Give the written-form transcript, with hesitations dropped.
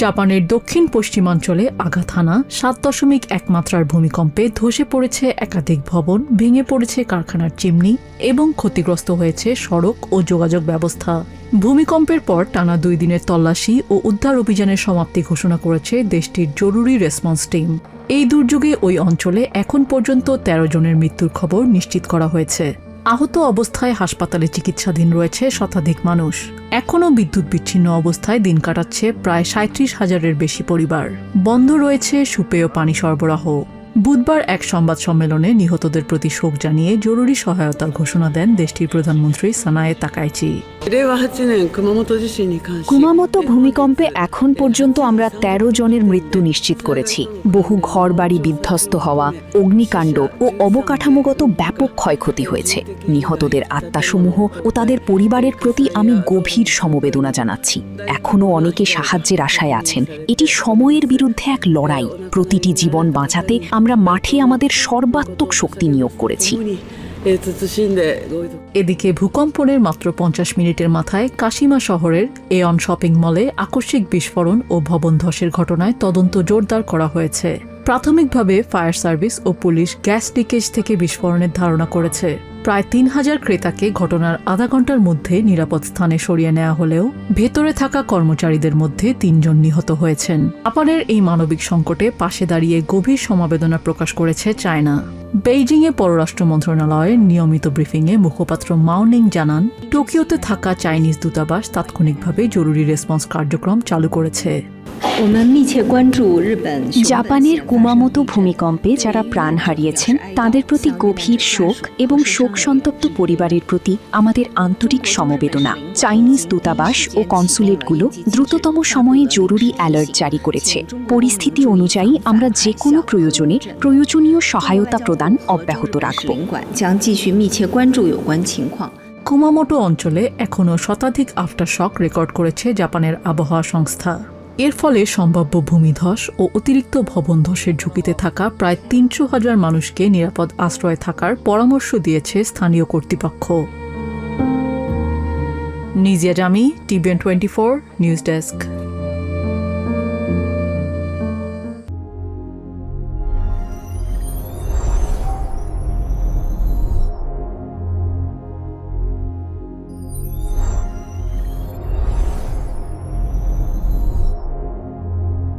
জাপানের দক্ষিণ পশ্চিমাঞ্চলে আঘাত হানা ৭.১ মাত্রার ভূমিকম্পে ধসে পড়েছে একাধিক ভবন, ভেঙে পড়েছে কারখানার চিমনি এবং ক্ষতিগ্রস্ত হয়েছে সড়ক ও যোগাযোগ ব্যবস্থা। ভূমিকম্পের পর টানা ২ দিনের তল্লাশি ও উদ্ধার অভিযানের সমাপ্তি ঘোষণা করেছে দেশটির জরুরি রেসপন্স টিম। এই দুর্যোগে ওই অঞ্চলে এখন পর্যন্ত ১৩ জনের মৃত্যুর খবর নিশ্চিত করা হয়েছে। আহত অবস্থায় হাসপাতালে চিকিৎসাধীন রয়েছে শতাধিক মানুষ। এখনও বিদ্যুৎ বিচ্ছিন্ন অবস্থায় দিন কাটাচ্ছে প্রায় ৩৭,০০০-এর বেশি পরিবার। বন্ধ রয়েছে সুপেয় পানি সরবরাহ। বুধবার এক সংবাদ সম্মেলনে নিহতদের প্রতি শোক জানিয়ে জরুরি সহায়তার ঘোষণা দেন দেশটির প্রধানমন্ত্রী সানায়ে তাকাইচি। কুমামোতো ভূমিকম্পে এখন পর্যন্ত আমরা ১৩ জনের মৃত্যু নিশ্চিত করেছি। বহু ঘরবাড়ি বিধ্বস্ত হওয়া, অগ্নিকাণ্ড ও অবকাঠামোগত ব্যাপক ক্ষয়ক্ষতি হয়েছে। নিহতদের আত্মাসমূহ ও তাদের পরিবারের প্রতি আমি গভীর সমবেদনা জানাচ্ছি। এখনও অনেকে সাহায্যের আশায় আছেন। এটি সময়ের বিরুদ্ধে এক লড়াই। প্রতিটি জীবন বাঁচাতে আমরা মাঠে আমাদের সর্বাত্মক শক্তি নিয়োগ করেছি। এদিকে ভূকম্পনের মাত্র ৫০ মিনিটের মাথায় কাশিমা শহরের এয়ন শপিং মলে আকস্মিক বিস্ফোরণ ও ভবন ধসের ঘটনায় তদন্ত জোরদার করা হয়েছে। প্রাথমিকভাবে ফায়ার সার্ভিস ও পুলিশ গ্যাস লিকেজ থেকে বিস্ফোরণের ধারণা করেছে। প্রায় ৩,০০০ ক্রেতাকে ঘটনার আধা ঘন্টার মধ্যে নিরাপদ স্থানে সরিয়ে নেওয়া হলেও ভেতরে থাকা কর্মচারীদের মধ্যে ৩ জন নিহত হয়েছেন। জাপানের এই মানবিক সংকটে পাশে দাঁড়িয়ে গভীর সমবেদনা প্রকাশ করেছে চায়না। বেইজিংয়ে পররাষ্ট্র মন্ত্রণালয়ের নিয়মিত ব্রিফিংয়ে মুখপাত্র মাওনিং জানান, টোকিওতে থাকা চাইনিজ দূতাবাস তাৎক্ষণিকভাবে জরুরি রেসপন্স কার্যক্রম চালু করেছে। জাপানের কুমামোতো ভূমিকম্পে যারা প্রাণ হারিয়েছেন তাদের প্রতি গভীর শোক এবং শোক সন্তপ্ত পরিবারের প্রতি আমাদের আন্তরিক সমবেদনা। চাইনিজ দূতাবাস ও কনসুলেটগুলো দ্রুততম সময়ে জরুরি অ্যালার্ট জারি করেছে। পরিস্থিতি অনুযায়ী আমরা যে কোনো প্রয়োজনে প্রয়োজনীয় সহায়তা প্রদান অব্যাহত রাখব। কুমামোটো অঞ্চলে এখনও শতাধিক আফটারশক রেকর্ড করেছে জাপানের আবহাওয়া সংস্থা। এর ফলে সম্ভাব্য ভূমিধস ও অতিরিক্ত ভবন ধসের ঝুঁকিতে থাকা প্রায় ৩০০,০০০ মানুষকে নিরাপদ আশ্রয়ে থাকার পরামর্শ দিয়েছে স্থানীয় কর্তৃপক্ষ। নিজিয়া জামি, TVN24 নিউজ ডেস্ক।